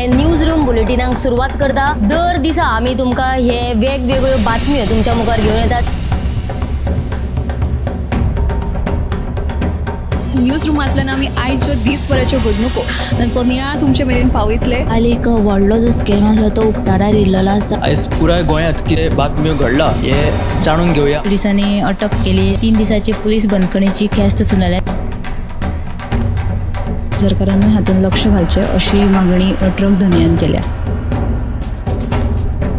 हे news room बुलेटिनाक सुरुवात करता। दर दिसा आम्ही तुमका हे वेगवेगळ्यो बातम्यो तुमच्या मुखार घेऊन येतात। न्यूज रुमांतल्यान आमी आयच्यो दिसभराच्यो घडणुको तांचो नियाळ तुमचे मेरेन पावयतले। हालीं एक व्हडलो जो स्कॅम आसा तो उक्ताडार येयल्लो आसा। आयज पुराय गोंयांत कितें बातम्यो घडला हे जाणून घेवया। पुलिसांनी अटक केली। 3 दिसाची पुलीस बंदखणीची ख्यास्त सुनायल्या। सरकारान हातूंत लक्ष घालचें अशी मागणी ट्रक धन्यान केल्या।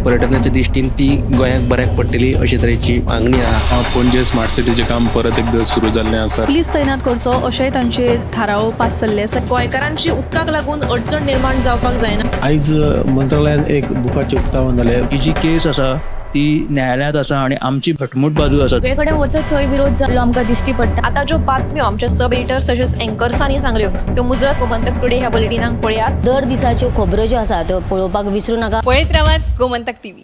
पर्यटनाच्या दृश्टीन ती गोंयाक बऱ्याक पडटली अशे तरेची मागणी आहा। पणजे स्मार्ट सिटीचें काम परत एकदा सुरू जाल्लें आसा। पुलीस तैनात करचो अशेंय तांचे थाराव पास जाल्ले आसा। गोंयकारांची उदकाक लागून अडचण निर्माण जावपाक जायना। आयज मंत्रालयान एक बुकाचें उक्तावण जालें। ही जी केस आसा ती न्यायालयांत आसा आणि आमची घटमूट बाजू आसा। सगळे कडेन वचत थंय विरोध जाल्लो आमकां दिश्टी पडटा। आता ज्यो बातम्यो आमच्या सब एडिटर्स तशेंच अँकर्सांनी सांगल्यो त्यो मुजरत गोमंतक टुडे ह्या बुलेटिनाक पळयात। दर दिसाच्यो खबरो ज्यो आसा त्यो पळोवपाक विसरू नका। पळयत रावात गोमंतक टीव्ही।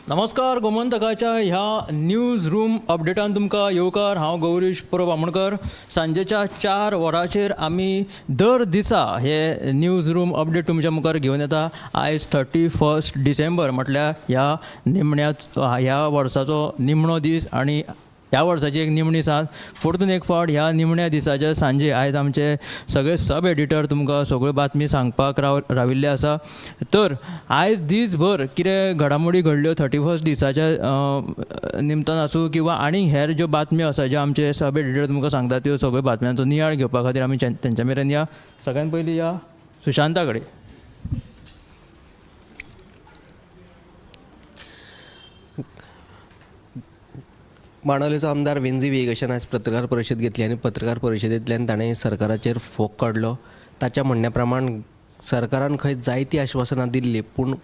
नमस्कार, गोमंतकाच्या ह्या न्यूज रूम अपडेटान तुमकां येवकार। हांव गौरीश पुरो बामणकर। सांजेच्या 4 वरांचेर आमी दर दिसा हे न्यूज रूम अपडेट तुमच्या मुखार घेवन येता। आयज 31 डिसेंबर म्हटल्यार ह्या वर्साचो निमणो दीस आणि ह्या वर्साची एक निमणी सांज। परतून एक फावट ह्या निमण्या दिसाच्या सांजे आयज आमचे सगळे सब एडिटर तुमकां सगळ्यो बातमी सांगपाक राविल्ले आसा। तर आयज दीसभर कितें घडामोडी घडल्यो 31 दिसाच्या निमतान आसूं किंवा आनी हेर ज्यो बातम्यो आसा ज्यो आमचे सब एडिटर तुमकां सांगतात त्यो सगळ्यो बातम्यांचो नियाळ घेवपा खातीर आमी तेंच्या मेरेन या। सगळ्यान पयलीं या सुशांता कडेन। मांडोलेचो आमदार वेंजी वेगेशान आज पत्रकार परिशद घेतली आणि पत्रकार परिशदेंतल्यान ताणें सरकाराचेर फोग काडलो। ताच्या म्हणण्या प्रमाण सरकारान खंय जायतीं आश्वासनां दिल्लीं पूण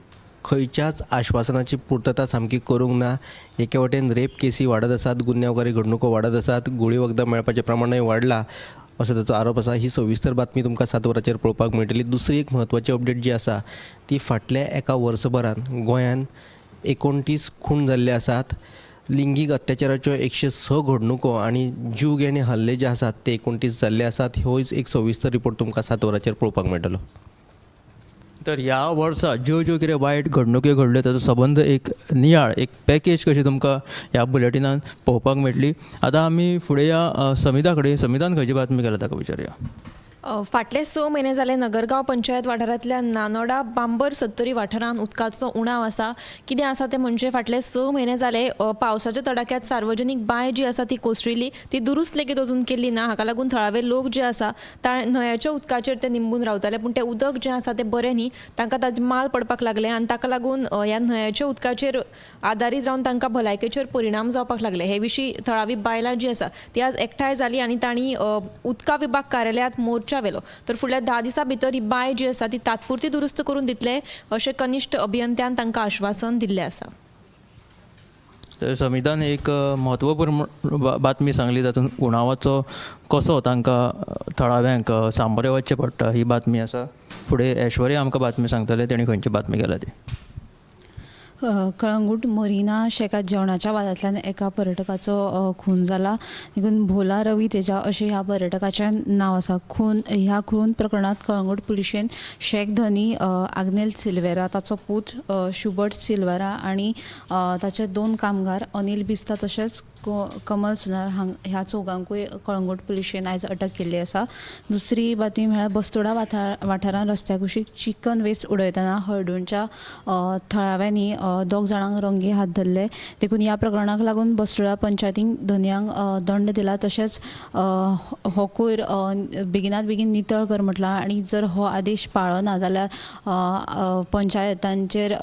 खंयच्याच आश्वासनाची पूर्तता सामकी करूंक ना। एके वटेन रेप केसी वाडत आसात, गुन्यांवकारी घडणुको वाडत आसात, गुळी वखदां मेळपाचें प्रमाणय वाडलां असो ताचो आरोप आसा। ही सविस्तर बातमी तुमकां 7 वरांचेर पळोवपाक मेळटली। दुसरी एक म्हत्वाची अपडेट जी आसा ती फाटल्या एका वर्सभरान गोंयान 29 खून जाल्ले आसात। लिंगीक अत्याचाराच्यो 106 घडणुको आणि जीव घेणे हल्ले जे आसात ते 29 जाल्ले आसात। ह्योच एक सविस्तर रिपोर्ट तुमकां 7 वरांचेर पळोवपाक मेळटलो। तर ह्या वर्सा ज्यो ज्यो कितें वायट घडणुको घडल्यो ताचो संबंद एक नियाळ एक पॅकेज कशी तुमकां ह्या बुलेटिनान पळोवपाक मेळटली। आतां आमी फुडें या समिता कडेन। समितान खंयची बातमी केल्या ताका विचारया। फाटले 6 म्हयने जाले नगरगांव पंचायत वाठारांतल्या नानोडा बांबर सत्तरी वाठारांत उदकाचो उणाव आसा। कितें आसा तें म्हणजे फाटले 6 म्हयने जाले पावसाच्या तडाख्यात सार्वजनीक बांय जी आसा ती कोसळिल्ली, ती दुरुस्त लेगीत अजून केल्ली ना। हाका लागून थळावे लोक जे आसा न्हंयेच्या उदकाचेर ते निंबून रावताले, पूण तें उदक जें आसा तें बरें न्ही, तांकां ताजें माल पडपाक लागलें आणि ताका लागून ह्या न्हंयेच्या उदकाचेर आदारीत रावन तांकां भलायकेचेर परिणाम जावपाक लागले। हे विशीं थळावी बायलां जी आसा ती आज एकठांय जाली आणि तांणी उदका विभाग कार्यालयांत मोर्चा वेलो। तर फुडल्या 10 दिसां भितर ही बांय जी आसा ती तात्पुरती दुरुस्त करून दितले अशें कनिश्ठ अभियंत्यान तांकां आश्वासन दिल्लें आसा। तर समितान एक म्हत्वपूर्ण बातमी सांगली, तातूंत उणावाचो कसो तांकां थळाव्यांक सामोरें वचचें पडटा ही बातमी आसा। फुडें ऐश्वर्या आमकां बातमी सांगतले तेणी खंयची बातमी केल्या ती। कळंगूट मरिना शेकात जेवणाच्या वादांतल्यान एका पर्यटकाचो खून जाला। देखून भोला रवी तेजा अशें ह्या पर्यटकाचें नांव आसा। ह्या खून प्रकरणांत कळंगूट पुलिशेन शेक धनी आग्नेल सिल्वेरा, ताचो पूत शुबर्ट सिल्वेरा आणि ताचे 2 कामगार अनिल बिस्ता तशेंच कमल सुनार ह्या चौगांकूय कळंगूट पुलिशेन आयज अटक केल्ली आसा। दुसरी बातमी म्हळ्यार बस्तोडा वाठारांत रस्त्या कुशीक चिकन वेस्ट उडयतना हळडूणच्या थळाव्यांनी 2 जाणांक रंगे हात धरले। देखून ह्या प्रकरणाक लागून बस्तोडा पंचायतीन धन्यांक दंड दिला। तशेंच हो कोयर बेगिनात बेगीन नितळ कर म्हटला आणि जर हो आदेश पाळना जाल्यार पंचायतांचेर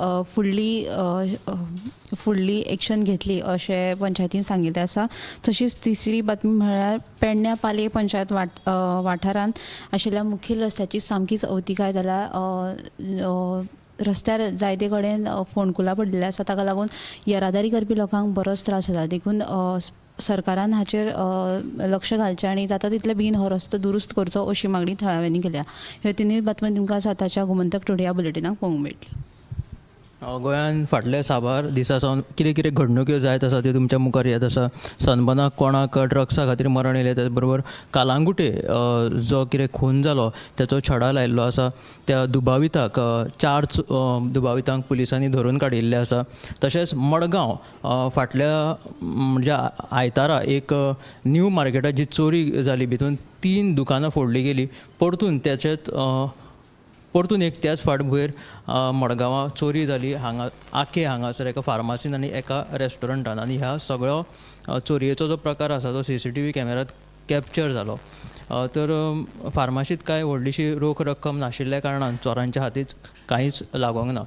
फुडली एक्शन घेतली अशें पंचायतीन सांगिल्लें आसा। तशीच तिसरी बातमी म्हळ्यार पेडण्या पालये पंचायत वाठारांत आशिल्ल्या मुखेल रस्त्याची सामकीच अवतिकाय जाल्या। रस्त्यार जायते कडेन फोंडकुलां पडलेले आसा, ताका लागून येरादारी करपी लोकांक बरोच त्रास जाता। देखून सरकारान हाचेर लक्ष घालचें आणि जाता तितले बेगीन हो रस्तो दुरुस्त करचो अशी मागणी थळाव्यांनी केल्या। ह्यो तिनूय बातम्यो तुमकां 7च्या गोमंतक टुडे ह्या बुलेटिनाक पळोवंक मेळटल्यो। गोंयान फाटल्या साबार दिसा सावन कितें कितें घडणुक्यो जायत आसा त्यो तुमच्या मुखार येत आसा. सनबर्नाक कोणाक ड्रग्सा खातीर मरण येयलें, त्याच बरोबर कालांगुटे जो कितें खून जालो त्याचो छडा लायिल्लो आसा. त्या दुबाविताक 4 दुबावितांक पुलिसांनी धरून काडिल्ले आसा. तशेंच मडगांव फाटल्या म्हणजे आयतारा एक न्यू मार्केटाची चोरी जाली, भितून 3 दुकानां फोडली गेली. परतून एक त्याच फाटभुंयेर मडगांवां चोरी जाली हांगासर एका फार्मासीन आनी एका रेस्टॉरंटान. आनी ह्या सगळ्यो चोरयेचो जो प्रकार आसा तो CCTV कॅमेरात कॅप्चर जालो. तर फार्मासीत कांय व्हडलीशी रोख रक्कम नाशिल्ल्या कारणान चोरांच्या हातीच कांयच लागोंक ना.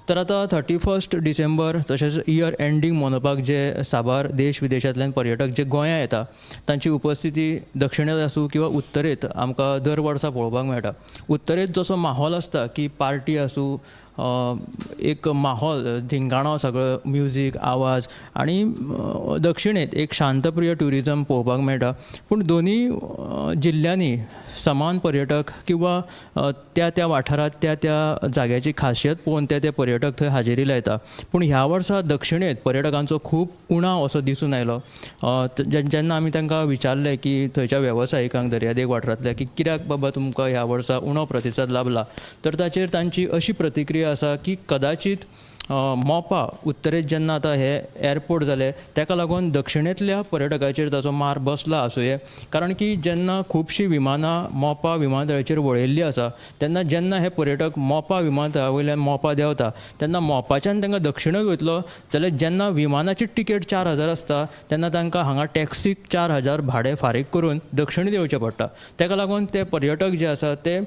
तर आतां 31 डिसेंबर तशेंच इयर एंडींग मनोवपाक जे साबार देश विदेशांतल्यान पर्यटक जे गोंयां येता तांची उपस्थिती दक्षिणेत आसूं किंवा उत्तरेत आमकां दर वर्सा पळोवपाक मेळटा. उत्तरेत जसो माहोल आसता की पार्टी आसूं, एक माहोल धिंगाणो सगळो, म्युजीक, आवाज, आनी दक्षिणेत एक शांतप्रिय ट्युरिजम पळोवपाक मेळटा. पूण दोनी जिल्ल्यांनी समान पर्यटक किंवा त्या वाठारांत त्या जाग्याची खासियत पळोवन ते पर्यटक थंय हाजेरी लायता. पूण ह्या वर्सा दक्षिणेत पर्यटकांचो खूब उणाव असो दिसून आयलो. जेन्ना आमी तांकां विचारलें की थंयच्या वेवसायिकांक दर्यादेग वाठारांतल्या की कित्याक बाबा तुमकां ह्या वर्सा उणो प्रतिसाद लाभला, तर ताचेर तांची अशी प्रतिक्रिया आसा की कदाचित मोपा उत्तरेत जेन्ना आतां हे एअरपोर्ट जाले ताका लागून दक्षिणेंतल्या पर्यटकाचेर ताचो मार बसला आसूंये. कारण की जेन्ना खुबशीं विमानां मोपा विमानतळाचेर वळयल्लीं आसा तेन्ना जेन्ना हे पर्यटक मोपा विमानतळा वयल्यान मोपा देंवता तेन्ना मोपाच्यान तांकां दक्षिणेक वयतलो जाल्यार जेन्ना विमानाची टिकेट 4,000 आसता तेन्ना तांकां हांगा टॅक्सीक 4,000 भाडें फारीक करून दक्षिणेत येवचें पडटा. ताका लागून ते पर्यटक जे आसा ते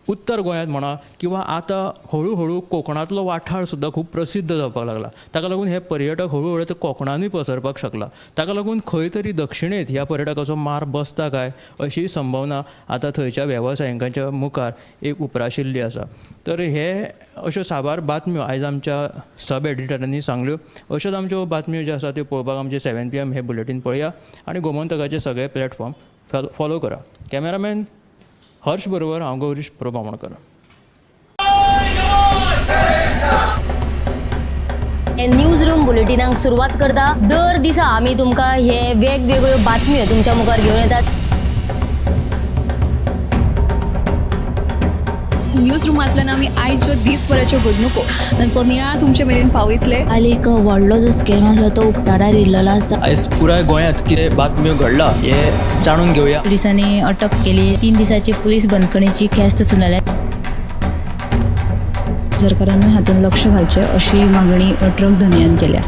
उत्तर गोंयांत म्हणा किंवा आतां हळू हळू कोकणांतलो वाठार सुद्दां खूब प्रसिद्ध जावपाक लागला. ताका लागून हे पर्यटक हळू हळू ते कोकणानूय पसरपाक शकला. ताका लागून खंय तरी दक्षिणेत ह्या पर्यटकाचो मार बसता काय अशी संभावना आतां थंयच्या वेवसायिकांच्या मुखार एक उप्राशिल्ली आसा. तर हे अश्यो साबार बातम्यो आयज आमच्या सब एडिटरांनी सांगल्यो. अश्योच आमच्यो बातम्यो ज्यो आसा त्यो पळोवपाक आमचे 7 PM हे बुलेटीन पळया आनी गोमंतकाचे सगळे प्लॅटफॉर्म फॉलो करा. कॅमेरामॅन हर्ष बरोबर हांव गौरीश प्रभामणकर. हे न्यूज रूम बुलेटिनाक सुरवात करता. दर दिसा आमी तुमकां हे वेगवेगळ्यो बातम्यो तुमच्या मुखार घेवन येतात. न्यूज रुमांतल्यान आमी आयच्यो दिसभराच्यो घडणुको तांचो नियाळ तुमचे मेरेन पावयतले. आली एक व्हडलो जो स्कॅम आसलो तो उक्ताडार येयल्लो आसा. आयज पुराय गोंयांत कितें बातम्यो घडला हे जाणून घेवया. पुलिसांनी अटक केली. 3 दिसाची पुलीस बंदखणीची ख्यास्त सुनायल्या. सरकारान हातूंत लक्ष घालचें अशी मागणी ट्रक धन्यान केल्या.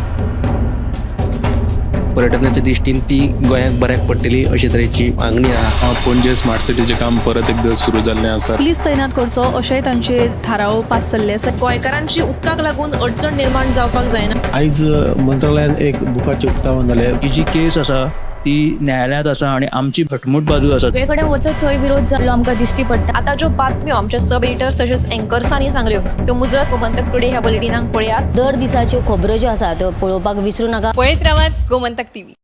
पर्यटनाच्या दृश्टीन ती गोंयाक बऱ्याक पडटली अशे तरेची मागणी आहा. पणजे स्मार्ट सिटीचें काम परत एकदा सुरू जाल्लें आसा. पुलीस तैनात करचो अशेंय तांचे थाराव पास जाल्ले आसा. गोंयकारांची उदकाक लागून अडचण निर्माण जावपाक जायना. आयज मंत्रालयान एक बुकाचें उक्तावण जालें. ही जी केस आसा ती न्यायालयांत आसा आनी आमची घटमूट बाजू आसा. सगळे कडेन वचत थंय विरोध जाल्लो आमकां दिश्टी पडटा. आता ज्यो बातम्यो आमच्या सब एडिटर्स तशेंच एंकर्सांनी सांगल्यो त्यो मुजरत गोमंतक टुडे ह्या बुलेटिनाक पळयात. दर दिसाच्यो खबरो ज्यो आसा त्यो पळोवपाक विसरू नाका. पळयत रावात गोमंतक टीव्ही.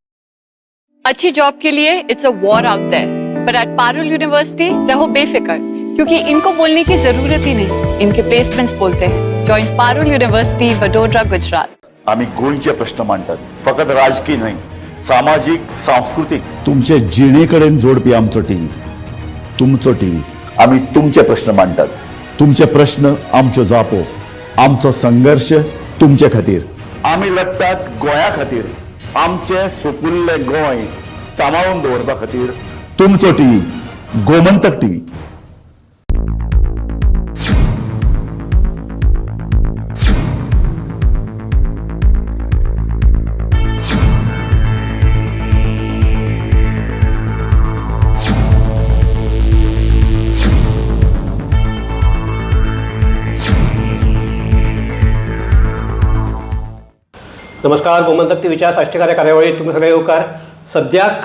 अच्छी जॉब के लिए it's a war out there, but at Parul University रहो बेफिक्र, क्योंकि इनको बोलने की जरूरत ही नहीं, इनके प्लेसमेंट्स बोलते हैं. Join Parul university Vadodara Gujarat. आम्ही गोंयचे प्रश्न मांडटात, फकत राजकीय न्हय, सामाजिक सांस्कृतिक तुमचे जिणेकडेन जोडपी आमचो टीव्ही, तुमचो टीव्ही. आम्ही तुमचे प्रश्न मांडटात, तुमचे प्रश्न आमच्यो जापो, आमचो संघर्ष तुमचे खातीर. आम्ही लढटात गोंया खातीर. आमचे सोपुल्ले गोंय सांबाळून दवरपा खातीर तुमचो टीव्ही, गोमंतक टीव्ही. नमस्कार. गोमंतक टीव्हीच्या साश्टीकार्य कार्यावळीत तुमकां सगळे येवकार. सद्याक